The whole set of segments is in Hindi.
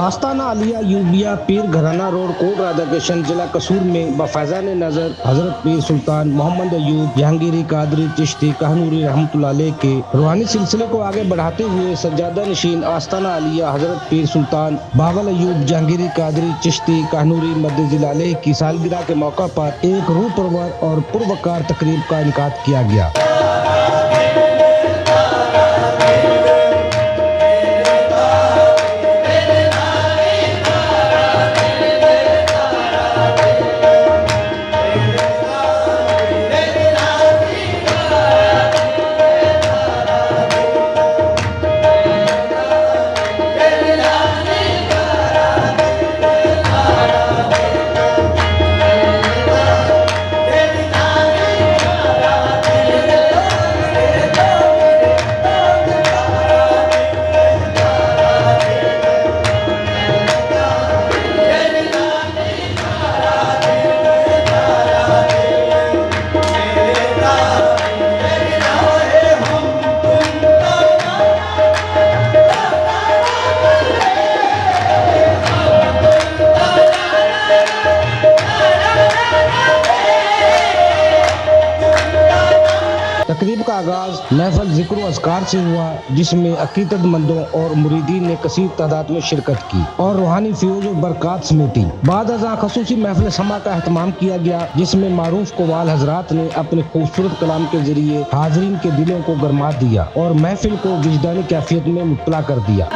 आस्ताना आलिया यूबिया पीर घराना रोड कोट राधाकृष्ण जिला कसूर में बफैजान नजर हजरत पीर सुल्तान मोहम्मद अयूब जहांगीरी कादरी चिश्ती कहनूरी रहमतुल्लाह अलैह के रूहानी सिलसिले को आगे बढ़ाते हुए सज्जादा नशीन आस्ताना आलिया हजरत पीर सुल्तान बावल अयूब जहांगीरी कादरी चिश्ती कहनूरी मद्दजिल अलैह की सालगिरह के मौका पर एक रूह परवर और पुरवकार तकरीब का इनकाद किया गया। तकरीब का आगाज महफल जिक्र अज़कार से हुआ, जिसमें अकीदतमंदों और मुरीदीन ने कसीर तादाद में शिरकत की और रूहानी फ्यूज और बरक़ात समेटी। बाद अज़ां खसूसी महफिल समा का एहतमाम किया गया, जिसमें मारूफ कवाल हजरात ने अपने खूबसूरत कलाम के जरिए हाज़रीन के दिलों को गरमा दिया और महफिल को विजदानी कैफियत में मुब्तला कर दिया।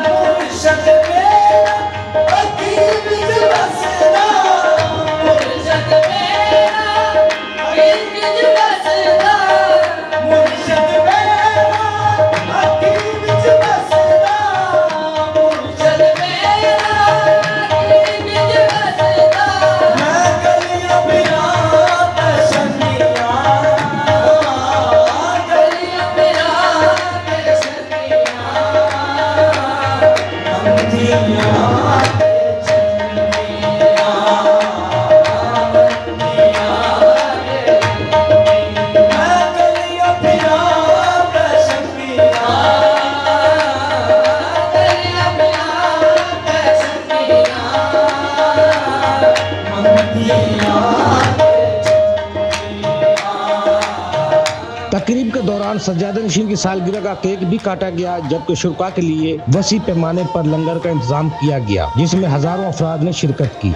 तकरीब के दौरान सज्जादा नशीन की सालगिरह का केक भी काटा गया, जबकि शुरका के लिए वसी पैमाने पर लंगर का इंतजाम किया गया, जिसमें हजारों अफराद ने शिरकत की।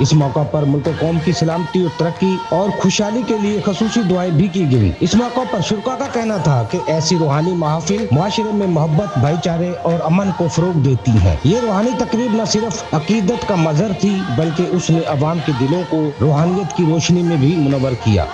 इस मौका पर मुल्क कौम की सलामती और तरक्की और खुशहाली के लिए खसूसी दुआएं भी की गई। इस मौका पर शुरका का कहना था कि ऐसी रूहानी महफिल माशरे में मोहब्बत, भाईचारे और अमन को फरोग देती है। ये रूहानी तकरीब न सिर्फ अकीदत का मजहर थी, बल्कि उसने अवाम के दिलों को रूहानियत की रोशनी में भी मुनव्वर किया।